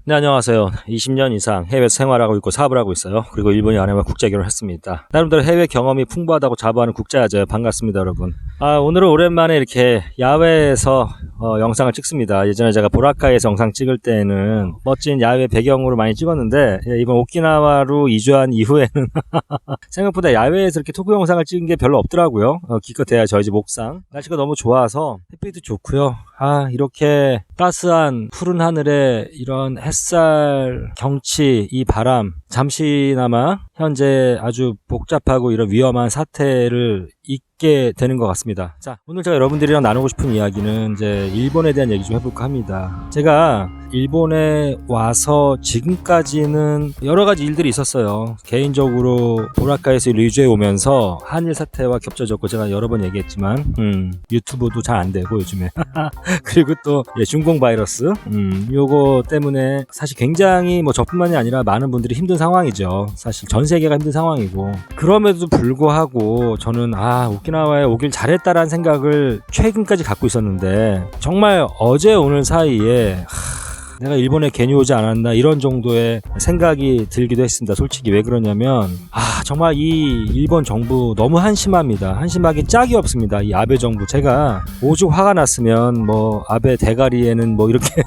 네, 안녕하세요. 20년 이상 해외 생활하고 있고 사업을 하고 있어요. 그리고 일본이 아내와 국제 결혼을 했습니다. 나름대로 해외 경험이 풍부하다고 자부하는 국제아재요. 반갑습니다, 여러분. 오늘은 오랜만에 이렇게 야외에서 영상을 찍습니다. 예전에 제가 보라카이에서 영상 찍을 때는 멋진 야외 배경으로 많이 찍었는데 이번 오키나와로 이주한 이후에는 생각보다 야외에서 이렇게 토크 영상을 찍은 게 별로 없더라고요. 기껏해야 저희 집 옥상. 날씨가 너무 좋아서 햇빛도 좋고요. 이렇게 따스한 푸른 하늘에 이런 햇살, 경치, 이 바람, 잠시나마 현재 아주 복잡하고 이런 위험한 사태를 잊게 되는 것 같습니다. 자, 오늘 제가 여러분들이랑 나누고 싶은 이야기는 이제 일본에 대한 얘기 좀 해볼까 합니다. 제가 일본에 와서 지금까지는 여러 가지 일들이 있었어요. 개인적으로 보라카이에서 리주에 오면서 한일 사태와 겹쳐졌고, 제가 여러 번 얘기했지만 유튜브도 잘 안 되고 요즘에 그리고 또 중공 바이러스 요거 때문에 사실 굉장히 저뿐만이 아니라 많은 분들이 힘든 상황이죠. 사실 전 세계가 힘든 상황이고, 그럼에도 불구하고 저는 오키나와에 오길 잘했다라는 생각을 최근까지 갖고 있었는데, 정말 어제 오늘 사이에 내가 일본에 괜히 오지 않았나 이런 정도의 생각이 들기도 했습니다. 솔직히 왜 그러냐면 정말 이 일본 정부 너무 한심합니다. 한심하기 짝이 없습니다. 이 아베 정부. 제가 오죽 화가 났으면 아베 대가리에는 이렇게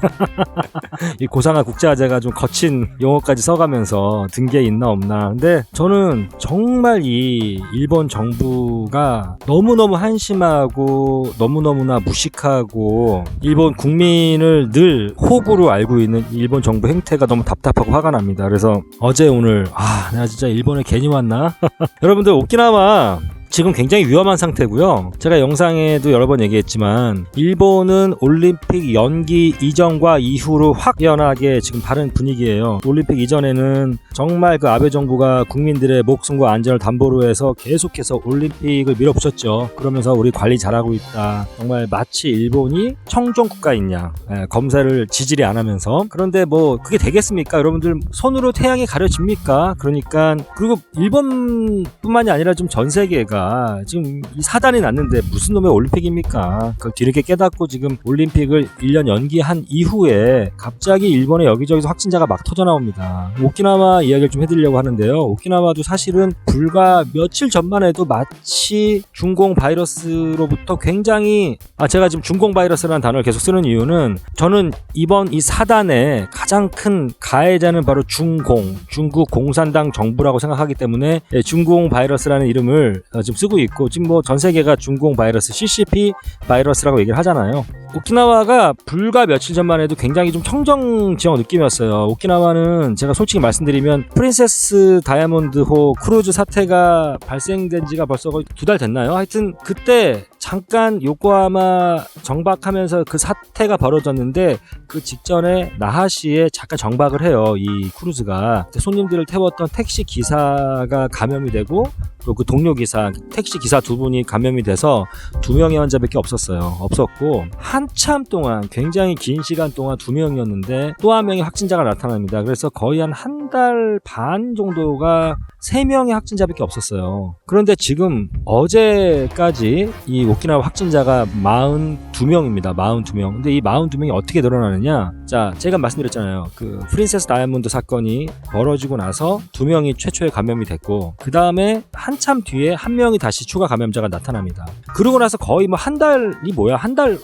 이 고상한 국제화제가 좀 거친 용어까지 써가면서 등기에 있나 없나. 근데 저는 정말 이 일본 정부가 너무너무 한심하고 너무너무나 무식하고 일본 국민을 늘 호구로 알고 있는 일본 정부 행태가 너무 답답하고 화가 납니다. 그래서 어제 오늘 내가 진짜 일본에 괜히 왔나? 여러분들, 오키나와 지금 굉장히 위험한 상태고요. 제가 영상에도 여러 번 얘기했지만 일본은 올림픽 연기 이전과 이후로 확연하게 지금 다른 분위기예요. 올림픽 이전에는 정말 그 아베 정부가 국민들의 목숨과 안전을 담보로 해서 계속해서 올림픽을 밀어붙였죠. 그러면서 우리 관리 잘하고 있다. 정말 마치 일본이 청정국가있냐, 검사를 지지리 안 하면서. 그런데 그게 되겠습니까? 여러분들, 손으로 태양이 가려집니까? 그러니까, 그리고 일본뿐만이 아니라 좀 전 세계가 지금 이 사단이 났는데 무슨 놈의 올림픽입니까? 그걸 뒤늦게 깨닫고 지금 올림픽을 1년 연기한 이후에 갑자기 일본의 여기저기서 확진자가 막 터져나옵니다. 오키나와 이야기를 좀 해드리려고 하는데요. 오키나와도 사실은 불과 며칠 전만 해도 마치 중공 바이러스로부터 굉장히 제가 지금 중공 바이러스라는 단어를 계속 쓰는 이유는, 저는 이번 이 사단의 가장 큰 가해자는 바로 중국 공산당 정부라고 생각하기 때문에 중공 바이러스라는 이름을 지금 쓰고 있고, 지금 전 세계가 중공 바이러스, CCP 바이러스라고 얘기를 하잖아요. 오키나와가 불과 며칠 전만 해도 굉장히 좀 청정지역 느낌이었어요. 오키나와는 제가 솔직히 말씀드리면 프린세스 다이아몬드호 크루즈 사태가 발생된 지가 벌써 거의 2달 됐나요? 하여튼 그때 잠깐 요코하마 정박하면서 그 사태가 벌어졌는데, 그 직전에 나하시에 잠깐 정박을 해요. 이 크루즈가. 손님들을 태웠던 택시 기사가 감염이 되고, 또 그 동료 기사, 택시 기사 2분이 감염이 돼서 2명의 환자밖에 없었고, 한참 동안, 굉장히 긴 시간 동안 2명이었는데 또 1명의 확진자가 나타납니다. 그래서 거의 한 달 반 정도가 3명의 확진자밖에 없었어요. 그런데 지금 어제까지 이 오키나와 확진자가 42명입니다. 42명. 근데 이 42명이 어떻게 늘어나느냐? 자, 제가 말씀드렸잖아요. 그 프린세스 다이아몬드 사건이 벌어지고 나서 2명이 최초에 감염이 됐고, 그 다음에 한참 뒤에 1명이 다시 추가 감염자가 나타납니다. 그러고 나서 거의 한 달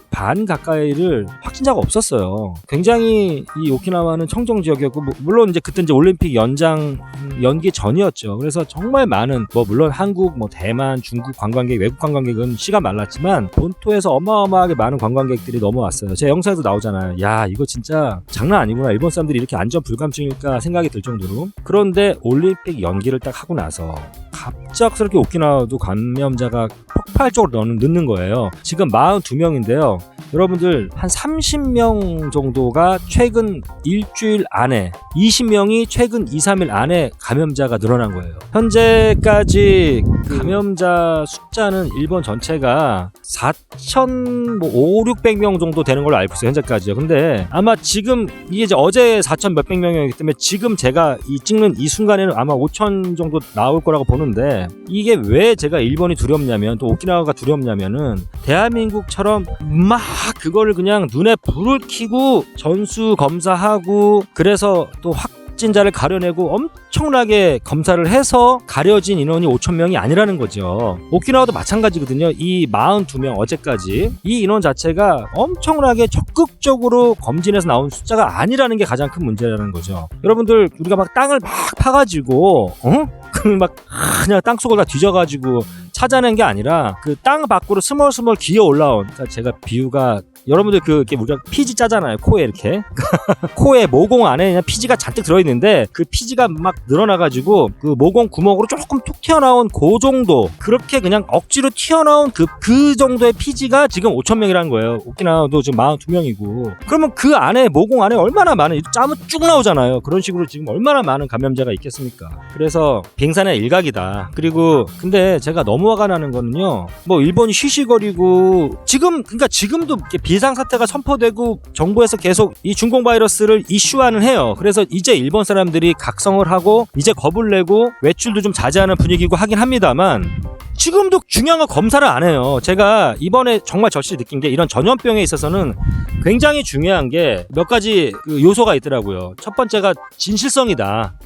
반 가까이를 확진자가 없었어요. 굉장히 이 오키나와는 청정 지역이었고, 물론 그때 올림픽 연기 전이었죠. 그래서 정말 많은 물론 한국, 대만, 중국 관광객, 외국 관광객은 씨가 말랐지만 본토에서 어마어마하게 많은 관광객들이 넘어왔어요. 제 영상에도 나오잖아요. 야, 이거 진짜 장난 아니구나. 일본 사람들이 이렇게 안전 불감증일까 생각이 들 정도로. 그런데 올림픽 연기를 딱 하고 나서 갑작스럽게 오키나와도 감염자가 폭발적으로 늦는 거예요. 지금 42명인데요. 여러분들, 한 30명 정도가 최근 일주일 안에, 20명이 최근 2, 3일 안에 감염자가 늘어난 거예요. 현재까지 감염자 숫자는 일본 전체가 4,500-600명 정도 되는 걸로 알고 있어요. 현재까지요. 근데 아마 지금 이게 어제 4,000 몇백 명이기 때문에 지금 제가 찍는 이 순간에는 아마 5,000 정도 나올 거라고 보는데, 이게 왜 제가 일본이 두렵냐면, 또 오키나와가 두렵냐면은, 대한민국처럼 막 그거를 그냥 눈에 불을 켜고 전수 검사하고 그래서 또 확진자를 가려내고 엄청나게 검사를 해서 가려진 인원이 5,000명이 아니라는 거죠. 오키나와도 마찬가지거든요. 이 42명 어제까지 이 인원 자체가 엄청나게 적극적으로 검진해서 나온 숫자가 아니라는 게 가장 큰 문제라는 거죠. 여러분들 우리가 막 땅을 막 파가지고 막 그냥 땅속을 다 뒤져가지고 찾아낸 게 아니라 그 땅 밖으로 스멀스멀 기어 올라온, 그러니까 제가 비유가 여러분들 이렇게 우리가 피지 짜잖아요. 코에 이렇게 코에 모공 안에 그냥 피지가 잔뜩 들어있는데 그 피지가 막 늘어나가지고 그 모공 구멍으로 조금 툭 튀어나온 그 정도, 그렇게 그냥 억지로 튀어나온 그 정도의 피지가 지금 5,000명이라는 거예요. 오키나와도 지금 42명이고 그러면 그 안에 모공 안에 얼마나 많은, 짜면 쭉 나오잖아요. 그런 식으로 지금 얼마나 많은 감염자가 있겠습니까? 그래서 빙산의 일각이다. 그리고 근데 제가 너무 화가 나는 거는요, 뭐 일본이 쉬쉬거리고 그러니까 지금도 비상사태가 선포되고 정부에서 계속 이 중공 바이러스를 이슈화는 해요. 그래서 이제 일본 사람들이 각성을 하고 이제 겁을 내고 외출도 좀 자제하는 분위기고 하긴 합니다만 지금도 중요한 건 검사를 안 해요. 제가 이번에 정말 절실히 느낀 게 이런 전염병에 있어서는 굉장히 중요한 게 몇 가지 그 요소가 있더라고요. 첫 번째가 진실성이다.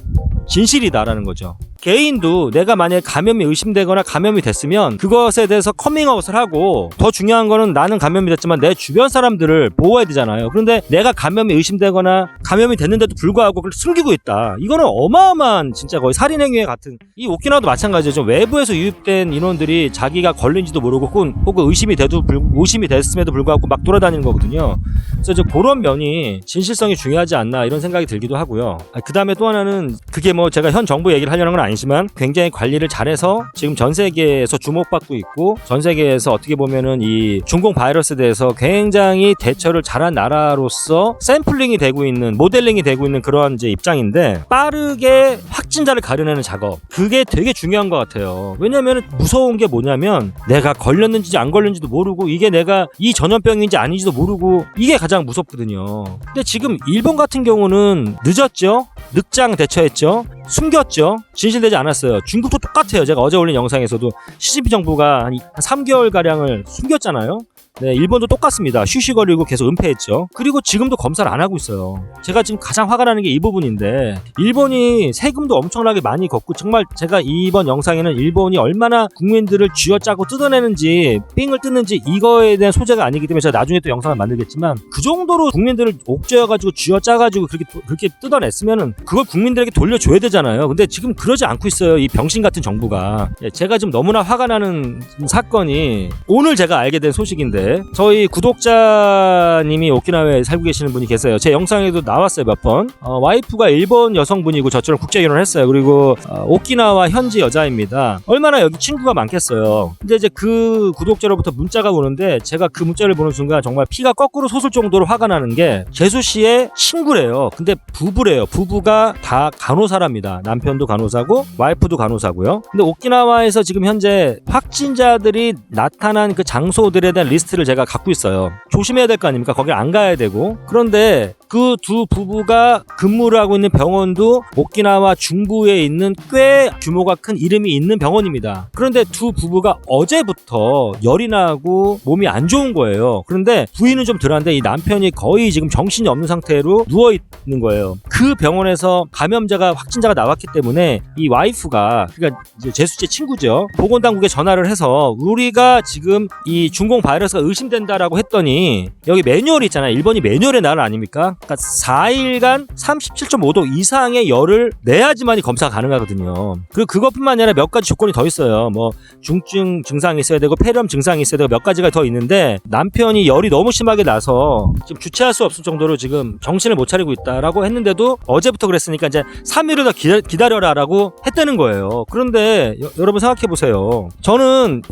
진실이다라는 거죠. 개인도 내가 만약에 감염이 의심되거나 감염이 됐으면 그것에 대해서 커밍아웃을 하고, 더 중요한 거는 나는 감염이 됐지만 내 주변 사람들을 보호해야 되잖아요. 그런데 내가 감염이 의심되거나 감염이 됐는데도 불구하고 그걸 숨기고 있다. 이거는 어마어마한 진짜 거의 살인행위에 같은. 이 오키나와도 마찬가지죠. 외부에서 유입된 인원들이 자기가 걸린지도 모르고 혹은 의심이 됐음에도 불구하고 막 돌아다니는 거거든요. 그래서 이제 그런 면이 진실성이 중요하지 않나 이런 생각이 들기도 하고요. 그 다음에 또 하나는, 그게 뭐 제가 현 정부 얘기를 하려는 건 아니지만 굉장히 관리를 잘해서 지금 전 세계에서 주목받고 있고, 전 세계에서 어떻게 보면은 이 중공 바이러스에 대해서 굉장히 대처를 잘한 나라로서 샘플링이 되고 있는, 모델링이 되고 있는 그런 이제 입장인데, 빠르게 확진자를 가려내는 작업, 그게 되게 중요한 것 같아요. 왜냐면 무서운 게 뭐냐면 내가 걸렸는지 안 걸렸는지도 모르고, 이게 내가 이 전염병인지 아닌지도 모르고, 이게 가장 무섭거든요. 근데 지금 일본 같은 경우는 늦었죠. 늑장 대처했죠. 숨겼죠. 진실되지 않았어요. 중국도 똑같아요. 제가 어제 올린 영상에서도 시진핑 정부가 한 3개월가량을 숨겼잖아요. 네, 일본도 똑같습니다. 쉬쉬거리고 계속 은폐했죠. 그리고 지금도 검사를 안 하고 있어요. 제가 지금 가장 화가 나는 게 이 부분인데, 일본이 세금도 엄청나게 많이 걷고, 정말 제가 이번 영상에는 일본이 얼마나 국민들을 쥐어짜고 뜯어내는지, 삥을 뜯는지 이거에 대한 소재가 아니기 때문에 제가 나중에 또 영상을 만들겠지만, 그 정도로 국민들을 옥죄어가지고 쥐어짜가지고 그렇게 뜯어냈으면은 그걸 국민들에게 돌려줘야 되잖아요. 근데 지금 그러지 않고 있어요. 이 병신 같은 정부가. 제가 지금 너무나 화가 나는 사건이 오늘 제가 알게 된 소식인데, 저희 구독자님이 오키나와에 살고 계시는 분이 계세요. 제 영상에도 나왔어요, 몇 번. 와이프가 일본 여성분이고 저처럼 국제결혼을 했어요. 그리고 오키나와 현지 여자입니다. 얼마나 여기 친구가 많겠어요. 근데 이제 그 구독자로부터 문자가 오는데, 제가 그 문자를 보는 순간 정말 피가 거꾸로 솟을 정도로 화가 나는 게, 재수 씨의 친구래요. 근데 부부래요. 부부가 다 간호사랍니다. 남편도 간호사고 와이프도 간호사고요. 근데 오키나와에서 지금 현재 확진자들이 나타난 그 장소들에 대한 리스트를 제가 갖고 있어요. 조심해야 될 거 아닙니까? 거길 안 가야 되고. 그런데 그 두 부부가 근무를 하고 있는 병원도 오키나와 중부에 있는 꽤 규모가 큰 이름이 있는 병원입니다. 그런데 두 부부가 어제부터 열이 나고 몸이 안 좋은 거예요. 그런데 부인은 좀 덜한데 이 남편이 거의 지금 정신이 없는 상태로 누워 있는 거예요. 그 병원에서 확진자가 나왔기 때문에 이 와이프가, 그러니까 제수씨 친구죠, 보건당국에 전화를 해서 우리가 지금 이 중공 바이러스가 의심된다라고 했더니, 여기 매뉴얼이 있잖아요. 일본이 매뉴얼의 나라 아닙니까? 그러니까 4일간 37.5도 이상의 열을 내야지만이 검사가 가능하거든요. 그리고 그것뿐만 아니라 몇 가지 조건이 더 있어요. 뭐 중증 증상이 있어야 되고 폐렴 증상이 있어야 되고 몇 가지가 더 있는데, 남편이 열이 너무 심하게 나서 지금 주체할 수 없을 정도로 지금 정신을 못 차리고 있다라고 했는데도 어제부터 그랬으니까 이제 3일을 더 기다려라라고 했다는 거예요. 그런데 여러분 생각해 보세요. 저는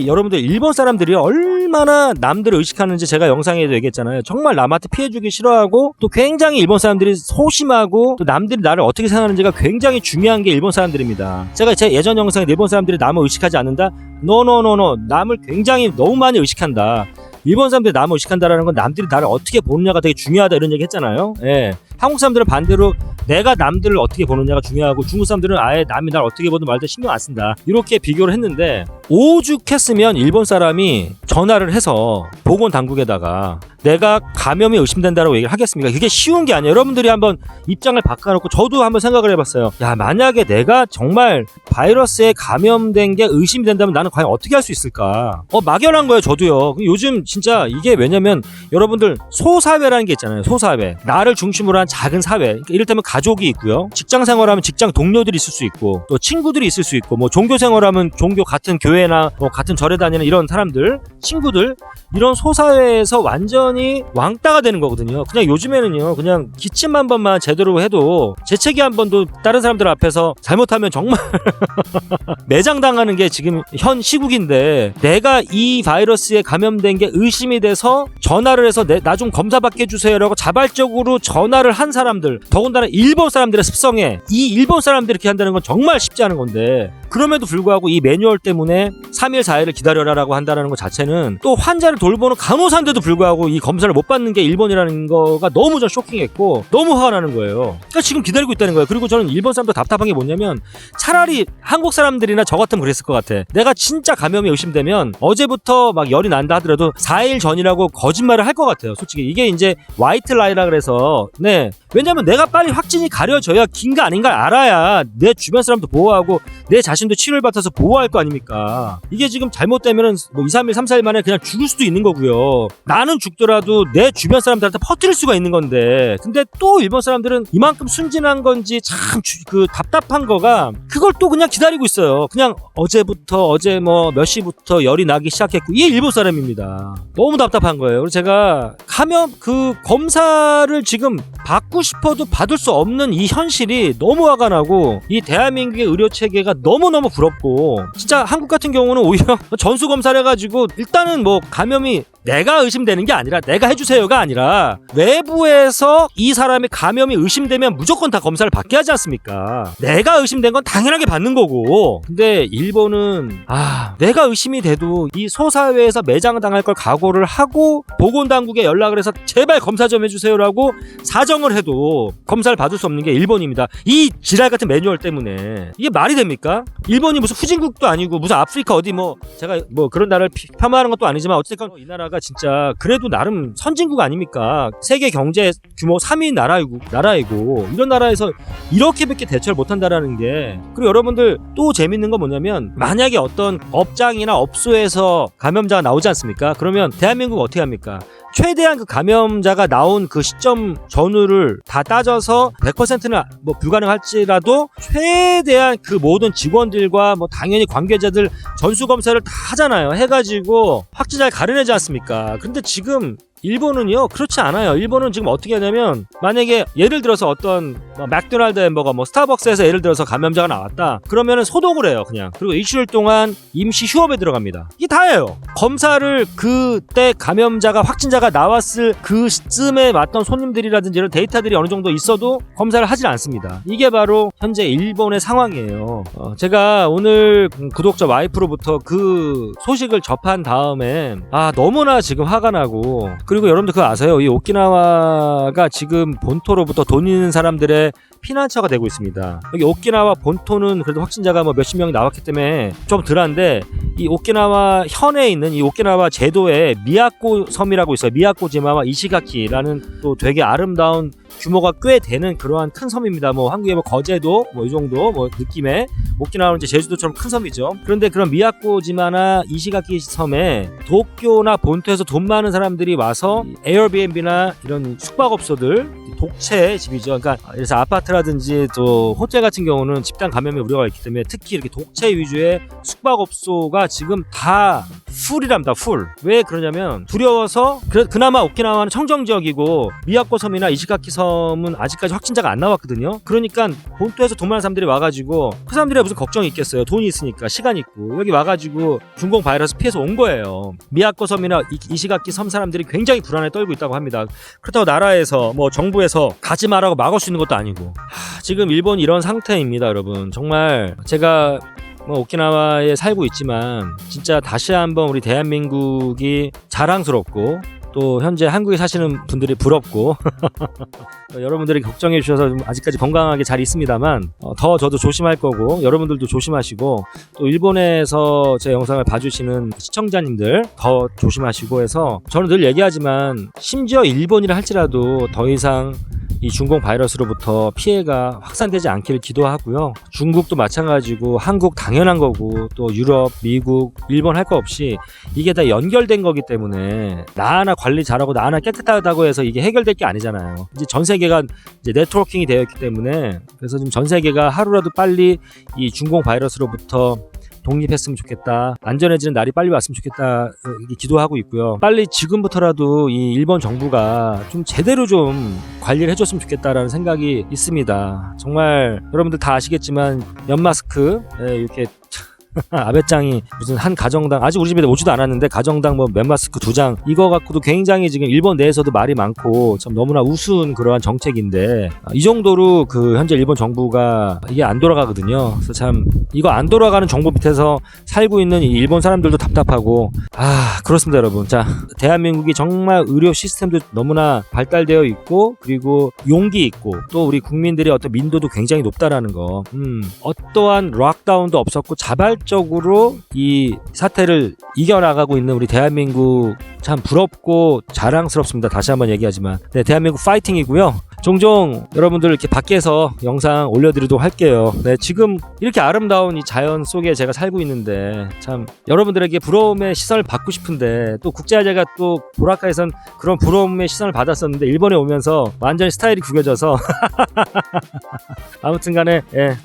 여러분들 일본 사람들이 얼마나 남들을 의식하는지 제가 영상에도 얘기했잖아요. 정말 남한테 피해주기 싫어하고, 또 굉장히 일본 사람들이 소심하고, 또 남들이 나를 어떻게 생각하는지가 굉장히 중요한 게 일본 사람들입니다. 제가 제 예전 영상에 일본 사람들이 남을 의식하지 않는다? 노노노노. 남을 굉장히 너무 많이 의식한다. 일본 사람들이 남을 의식한다라는 건 남들이 나를 어떻게 보느냐가 되게 중요하다 이런 얘기 했잖아요. 예. 한국 사람들은 반대로 내가 남들을 어떻게 보느냐가 중요하고, 중국 사람들은 아예 남이 날 어떻게 보든 말든 신경 안 쓴다. 이렇게 비교를 했는데, 오죽했으면 일본 사람이 전화를 해서 보건당국에다가 내가 감염이 의심된다라고 얘기를 하겠습니까? 그게 쉬운 게 아니에요. 여러분들이 한번 입장을 바꿔놓고 저도 한번 생각을 해봤어요. 야, 만약에 내가 정말 바이러스에 감염된 게 의심이 된다면 나는 과연 어떻게 할 수 있을까? 막연한 거예요, 저도요. 요즘 진짜 이게 왜냐면 여러분들 소사회라는 게 있잖아요. 소사회. 나를 중심으로 한 작은 사회. 그러니까 이를테면 가족이 있고요. 직장 생활하면 직장 동료들이 있을 수 있고 또 친구들이 있을 수 있고 뭐 종교 생활하면 종교 같은 교회나 뭐 같은 절에 다니는 이런 사람들, 친구들 이런 소사회에서 완전히 왕따가 되는 거거든요. 그냥 요즘에는요. 그냥 기침 한 번만 제대로 해도 재채기 한 번도 다른 사람들 앞에서 잘못하면 정말 매장당하는 게 지금 현 시국인데 내가 이 바이러스에 감염된 게 의심이 돼서 전화를 해서 나 좀 검사받게 해주세요라고 자발적으로 전화를 한 사람들 더군다나 일본 사람들의 습성에 이 일본 사람들이 이렇게 한다는 건 정말 쉽지 않은 건데 그럼에도 불구하고 이 매뉴얼 때문에 3일 4일을 기다려라라고 한다는 것 자체는 또 환자를 돌보는 간호사인데도 불구하고 이 검사를 못 받는 게 일본이라는 거가 너무 전 쇼킹했고 너무 화가 나는 거예요. 그러니까 지금 기다리고 있다는 거예요. 그리고 저는 일본 사람도 답답한 게 뭐냐면 차라리 한국 사람들이나 저 같으면 그랬을 것 같아. 내가 진짜 감염이 의심되면 어제부터 막 열이 난다 하더라도 4일 전이라고 거짓말을 할 것 같아요. 솔직히 이게 이제 화이트 라이라 그래서 네 왜냐면 내가 빨리 확진이 가려져야 긴가 아닌가 알아야 내 주변 사람도 보호하고 내 자신도 치료를 받아서 보호할 거 아닙니까? 이게 지금 잘못되면은 뭐 2, 3일, 3, 4일 만에 그냥 죽을 수도 있는 거고요. 나는 죽더라도 내 주변 사람들한테 퍼뜨릴 수가 있는 건데 근데 또 일본 사람들은 이만큼 순진한 건지 참 그 답답한 거가 그걸 또 그냥 기다리고 있어요. 그냥 어제 뭐 몇 시부터 열이 나기 시작했고 이게 일본 사람입니다. 너무 답답한 거예요. 그래서 제가 감염 그 검사를 지금 받고 싶어도 받을 수 없는 이 현실이 너무 화가 나고 이 대한민국의 의료 체계가 너무너무 부럽고 진짜 한국 같은 경우는 오히려 전수 검사를 해가지고 일단은 뭐 감염이 내가 의심되는 게 아니라 내가 해주세요가 아니라 외부에서 이 사람의 감염이 의심되면 무조건 다 검사를 받게 하지 않습니까? 내가 의심된 건 당연하게 받는 거고 근데 일본은 내가 의심이 돼도 이 소사회에서 매장당할 걸 각오를 하고 보건당국에 연락을 해서 제발 검사 좀 해주세요라고 사정을 해도 검사를 받을 수 없는 게 일본입니다. 이 지랄 같은 매뉴얼 때문에 이게 말이 됩니까? 일본이 무슨 후진국도 아니고 무슨 아프리카 어디 뭐 제가 뭐 그런 나라를 폄하하는 것도 아니지만 어쨌든 이 나라가 진짜 그래도 나름 선진국 아닙니까? 세계 경제 규모 3위 나라이고 이런 나라에서 이렇게밖에 대처를 못한다라는 게 그리고 여러분들 또 재밌는 건 뭐냐면 만약에 어떤 업장이나 업소에서 감염자가 나오지 않습니까? 그러면 대한민국 어떻게 합니까? 최대한 그 감염자가 나온 그 시점 전후를 다 따져서 100%는 뭐 불가능할지라도 최대한 그 모든 직원들과 뭐 당연히 관계자들 전수검사를 다 하잖아요. 해가지고 확진자를 가려내지 않습니까? 근데 지금 일본은요 그렇지 않아요. 일본은 지금 어떻게 하냐면 만약에 예를 들어서 어떤 뭐 맥도날드 햄버거 뭐 스타벅스에서 예를 들어서 감염자가 나왔다 그러면은 소독을 해요 그냥. 그리고 일주일 동안 임시 휴업에 들어갑니다. 이게 다예요. 검사를 그때 감염자가 확진자가 나왔을 그 시점에 왔던 손님들이라든지 이런 데이터들이 어느 정도 있어도 검사를 하질 않습니다. 이게 바로 현재 일본의 상황이에요. 제가 오늘 구독자 와이프로부터 그 소식을 접한 다음에 너무나 지금 화가 나고 그리고 여러분들 그거 아세요? 이 오키나와가 지금 본토로부터 돈 있는 사람들의 피난처가 되고 있습니다. 여기 오키나와 본토는 그래도 확진자가 뭐 몇십 명이 나왔기 때문에 좀 덜한데 이 오키나와 현에 있는 이 오키나와 제도에 미야코 섬이라고 있어요. 미야코지마와 이시가키라는 또 되게 아름다운 규모가 꽤 되는 그러한 큰 섬입니다. 뭐 한국의 뭐 거제도 뭐 이 정도 뭐 느낌의 오키나와는 이제 제주도처럼 큰 섬이죠. 그런데 그런 미야코지마나 이시가키 섬에 도쿄나 본토에서 돈 많은 사람들이 와서 에어비앤비나 이런 숙박업소들 독채 집이죠. 그러니까 그래서 아파트라든지 또 호텔 같은 경우는 집단 감염의 우려가 있기 때문에 특히 이렇게 독채 위주의 숙박업소가 지금 다 풀이랍니다. 풀. 왜 그러냐면 두려워서 그나마 오키나와는 청정 지역이고 미야코 섬이나 이시가키 섬은 아직까지 확진자가 안 나왔거든요. 그러니까 본토에서 돈 많은 사람들이 와가지고 그 사람들이 무슨 걱정이 있겠어요. 돈이 있으니까 시간이 있고 여기 와가지고 중공 바이러스 피해서 온 거예요. 미야코 섬이나 이시가키 섬 사람들이 굉장히 불안에 떨고 있다고 합니다. 그렇다고 나라에서 뭐 정부에서 가지 말라고 막을 수 있는 것도 아니고 지금 일본이 이런 상태입니다. 여러분 정말 제가 뭐 오키나와에 살고 있지만 진짜 다시 한번 우리 대한민국이 자랑스럽고 또 현재 한국에 사시는 분들이 부럽고 여러분들이 걱정해 주셔서 좀 아직까지 건강하게 잘 있습니다만 더 저도 조심할 거고 여러분들도 조심하시고 또 일본에서 제 영상을 봐주시는 시청자님들 더 조심하시고 해서 저는 늘 얘기하지만 심지어 일본이라 할지라도 더 이상 이 중공 바이러스로부터 피해가 확산되지 않기를 기도하고요. 중국도 마찬가지고 한국 당연한 거고 또 유럽, 미국, 일본 할 거 없이 이게 다 연결된 거기 때문에 나 하나 관리 잘하고 나 하나 깨끗하다고 해서 이게 해결될 게 아니잖아요. 이제 전 세계가 이제 네트워킹이 되어 있기 때문에 그래서 좀 전 세계가 하루라도 빨리 이 중공 바이러스로부터 독립했으면 좋겠다. 안전해지는 날이 빨리 왔으면 좋겠다. 기도하고 있고요. 빨리 지금부터라도 이 일본 정부가 좀 제대로 좀 관리를 해줬으면 좋겠다라는 생각이 있습니다. 정말 여러분들 다 아시겠지만 연마스크 이렇게 아베짱이 무슨 한 가정당 아직 우리 집에 오지도 않았는데 가정당 뭐 맨마스크 2장 이거 갖고도 굉장히 지금 일본 내에서도 말이 많고 참 너무나 우스운 그러한 정책인데 이 정도로 그 현재 일본 정부가 이게 안 돌아가거든요. 그래서 참 이거 안 돌아가는 정부 밑에서 살고 있는 이 일본 사람들도 답답하고 그렇습니다 여러분. 자, 대한민국이 정말 의료 시스템도 너무나 발달되어 있고 그리고 용기 있고 또 우리 국민들의 어떤 민도도 굉장히 높다라는 거 어떠한 락다운도 없었고 적으로 이 사태를 이겨나가고 있는 우리 대한민국 참 부럽고 자랑스럽습니다. 다시 한번 얘기하지만 네, 대한민국 파이팅이고요. 종종 여러분들 이렇게 밖에서 영상 올려드리도록 할게요. 네, 지금 이렇게 아름다운 이 자연 속에 제가 살고 있는데 참 여러분들에게 부러움의 시선을 받고 싶은데 또 국제화제가 또 보라카에선 그런 부러움의 시선을 받았었는데 일본에 오면서 완전히 스타일이 구겨져서 아무튼 간에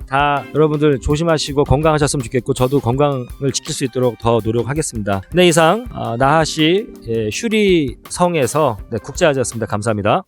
다 여러분들 조심하시고 건강하셨으면 좋겠고 저도 건강을 지킬 수 있도록 더 노력하겠습니다. 네, 이상 나하시 슈리 성에서 국제화제였습니다. 감사합니다.